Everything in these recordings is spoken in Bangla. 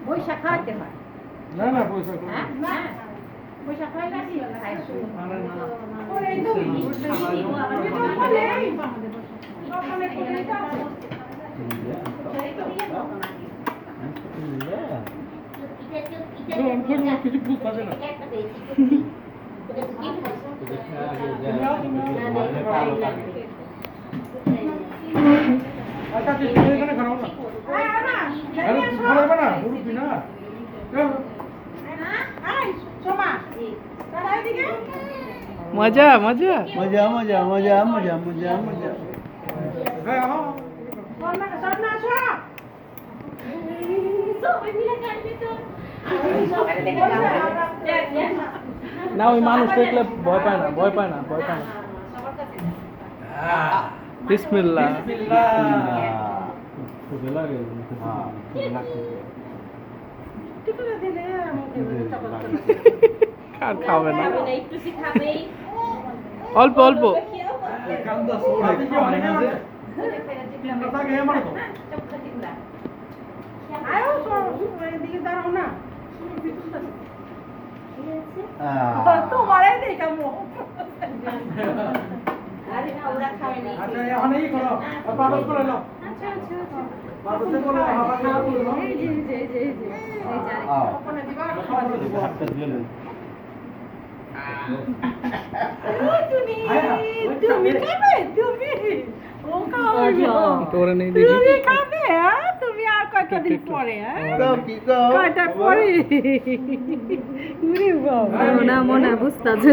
পয়সা খাইতে হয় না না পয়সা না পয়সা খাইলে কি খাইছো ওরে তো কিছু বুঝতে না আচ্ছা তুই এখানে খাও না আরে তুই খাবে না মুরব্বি না মজা মজা মজা মজা মজা মজা মজা মজা হ্যাঁ হ্যাঁ না ওই মানুষ দেখলে ভয় পায় না ভয় পায় না ভয় পায় না বিসমিল্লাহ খুবই লাগে আর খাবে না অল্প অল্প কান্দা সোড়া কি মানে আছে কথা কে মারো তো আয়ো এদিকে দাঁড়াও না তোমারে দেখামো আরে না ওরা খাবে না আচ্ছা এখন এই করো পারস করে নাও আচ্ছা আচ্ছা আচ্ছা পারসে করে হাওয়া খাওয়া করে নাও এই যে এই যারে ওখানে দিবা হাতটা দিয়ে নেন তুমি খাবে তুমি ও খাবে তোরে নেই দেখি তুমি খাবে তুমি আর কয়টা দিন পরে কয়টা পরে উরে বাবা না মনে বুঝতাছে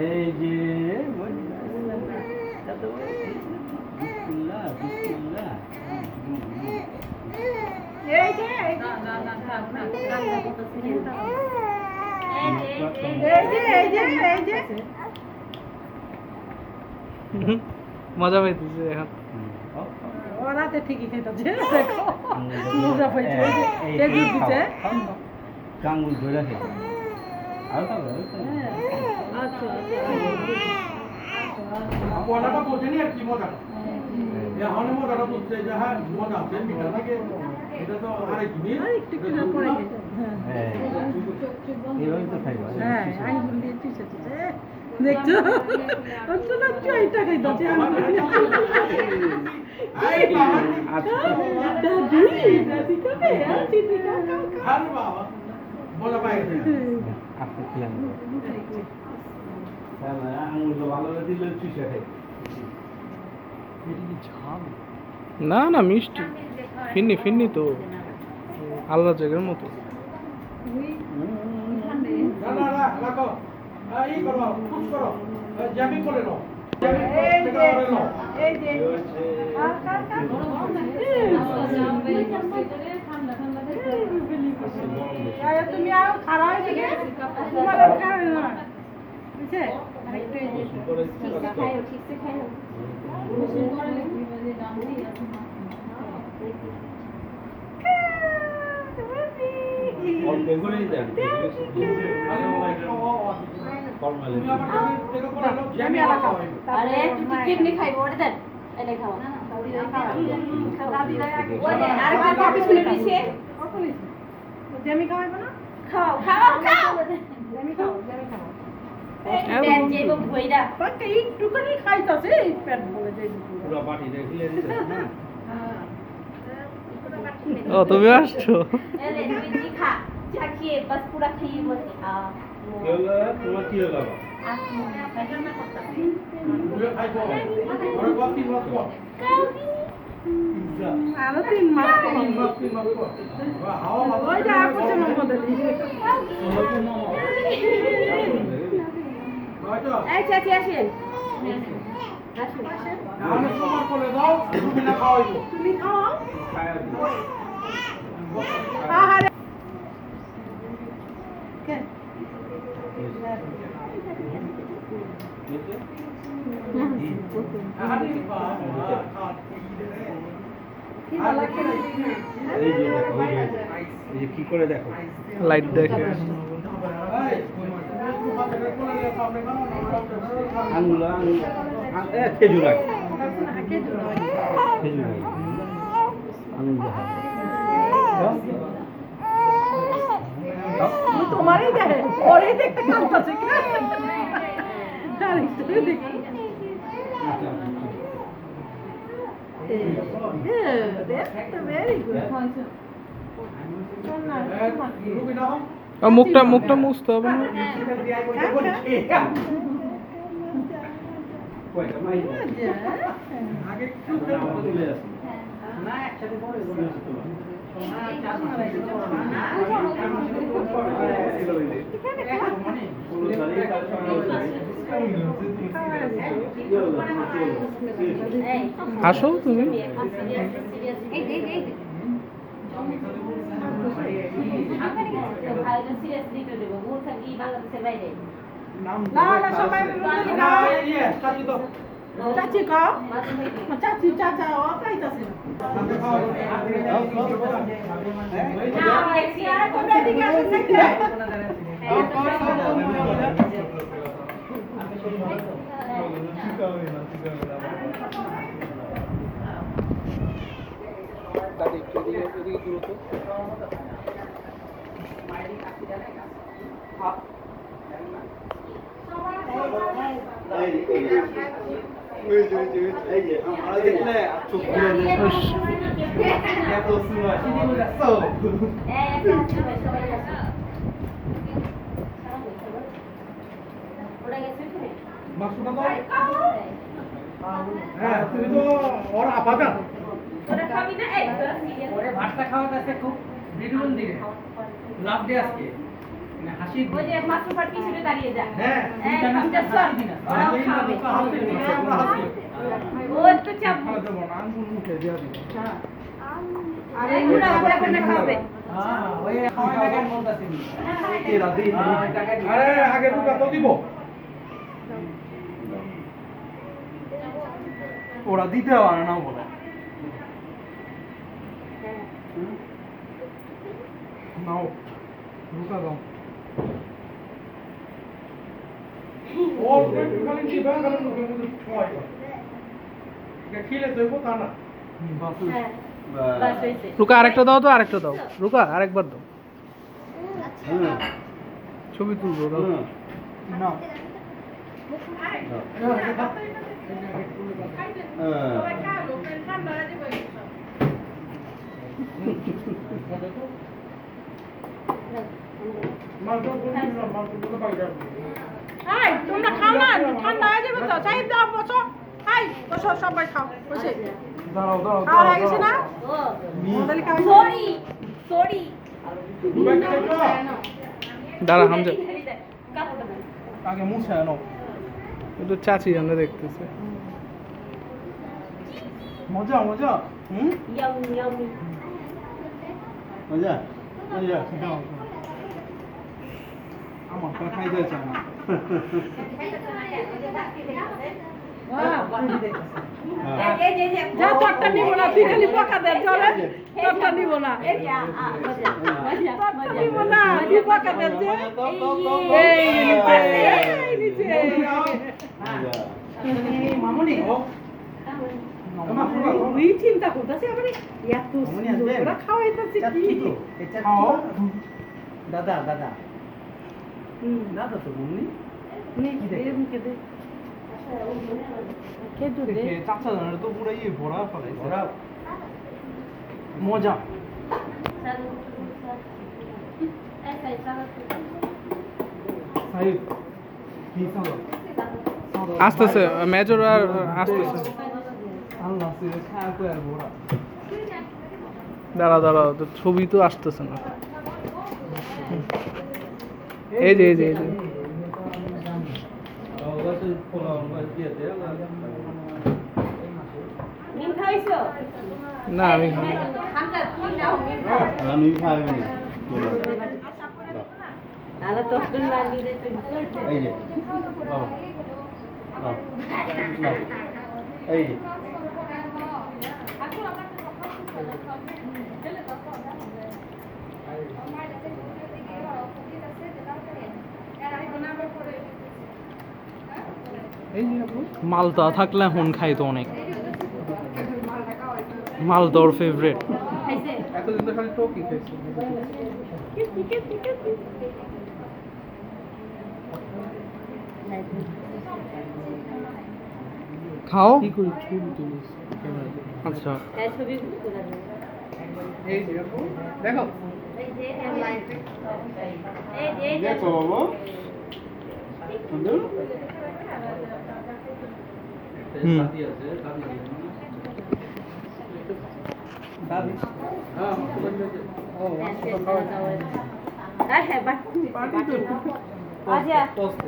এই যে বিসমিল্লাহ বিসমিল্লাহ এই যে এই যে মজা পাইতেছে এখন ওরা তো ঠিকই খেতেছে দেখো মজা পাইছে এই যে দিছে আঙ্গুল ধরে রাখে আর তো আচ্ছা ওনাটা বোঝেনি আর কি মজা এখন মজাটা বুঝছে যে হ্যাঁ মজা আছে মিঠা থাকে এটা তো আরেক জিনিস একটু একটু পরে হ্যাঁ এইভাবে তো খাইবা হ্যাঁ আঙ্গুল দিয়ে চুষে চুষে দেখছো ওটা না চাইটা খাইতেছে আরে বাবা দাদি খাবে চিনি আরে বাবা মজা পাই আপনি খেলেন আঙুল তো ভালো দিলে চুষে খাই না না মিষ্টি ফিন্নি ফিন্নি তো আলাদা জায়গার মতো না না না রাখো এই করো পুশ করো জ্যামি করে নাও এই যে তুমি আর খারাপ হয়ে গেছে তোমার আর খারাপ না বুঝছে ঠিকছে খাইও অল্প করেই দেন ফর্মালি আরে তুই কেমনে খাইবো ওটা দেন এটা খাও না আরেকটা পিছনে পিছে জ্যামি খাওয়াইবো না খাও জ্যামি খাও পেট যাইবো ভইরা বাকি একটুখানি খাইতাছে পেট বলে যাই পুরো বাটি রেখে দিতে না ও তুমি আসছো এলে তুই খা যা খেয়ে বাস পুরা খেয়ে বসে কেলা তোমার কি হলো আরো 3 মাস ওই যা করছে মমতা এই চাচি আসেন তুমি খাও আহারে কে এই যে কি করে দেখো লাইট দেখে এটা কোলে নিয়ে সামনে খাও না আঙুল খেজুর লাগে খেজুর লাগে। খেজুর লাগে আঙুল দেখা তোমারই দেখে ওরই দেখতে কাঁদতেছে কি দেখি ভেরি গুড রুবি না মুখটা মুছতে হবে না আগে একটু তুলে আসি আসো তুমি না না সবাই না ইয়ে চাচি তো চাচি কও চাচি চাচা ও পাইতাছে হাতে খাও না দেখছি আর তোমরা এদিকে আসেন দেখতে মাছটা দাও হ্যাঁ তুমি তো ওর আপা জান ওরে ভাতটা খাওয়াতে আছে খুব বিরুন দিকে লাভ দিয়ে আজকে মানে হাসি হ্যাঁ ওই খাওয়া টাকা বলতাছি আরে আগে দুটা তো দিব ওরা দিতে পারে না বলে নাও রুকা দাও ওর খালি কি বাগান করে মুখে মুখে ছয় এটা খেলে দেবো তা না রুকা আরেকটা দাও তো আরেকটা দাও রুকা আরেকবার দাও ছবি তুলবো দাও নাও এই তোমরা খাও না ঠান্ডা হয়ে যাবে তো চাই দাও বসো এই বসো সবাই খাও বসে দাঁড়াও দাঁড়াও খাওয়া হয়ে গেছে না তাহলে খাও দাঁড়া হামজা আগে মুছে আনো একটু চাচি আমরা দেখতেছে মজা মজা হুম মজা মজা আমার তো খাইতে চায় না যা তোরটা নিব না তুই খালি বকা দে চলে তোরটা নিব না তোরটা নিব না তুই বকা দে যে এই নিচে মামুনি তুই চিন্তা করতেছিস আমার এত সুন্দর খাওয়াইতেছি কি খাও দাদা দাদা হুম দাদা তো বলনি নে দে মুখে দে খেতে দে দেখে চাচা জানার তো পুরো ইয়ে ভরা ফেলাইছে ওরা মজা সাহেব কি সালো আসতেছে মেজর আর আসতেছে আল্লাহ সে খায় কো আর ভরা দাঁড়া দাঁড়া তো ছবি তো আসতেছে না এই যে না আমি খাবো না। আমি খাইনি এই যে এই যে Era এই যে আপু মালটা থাকলে এখন খাইতো অনেক মালটা ওর ফেভারিট এতদিন তো খালি টোকি খাইছে খাও কি করি ছবি তুলিস ক্যামেরাতে আচ্ছা এই যে আপু দেখো দেখো বাবু সুন্দর হুম দাদি হ্যাঁ আমার তো লাগবে যে ও মাংস খাওয়া হ্যাঁ বাট পার্টি তো আচ্ছা পোস্ট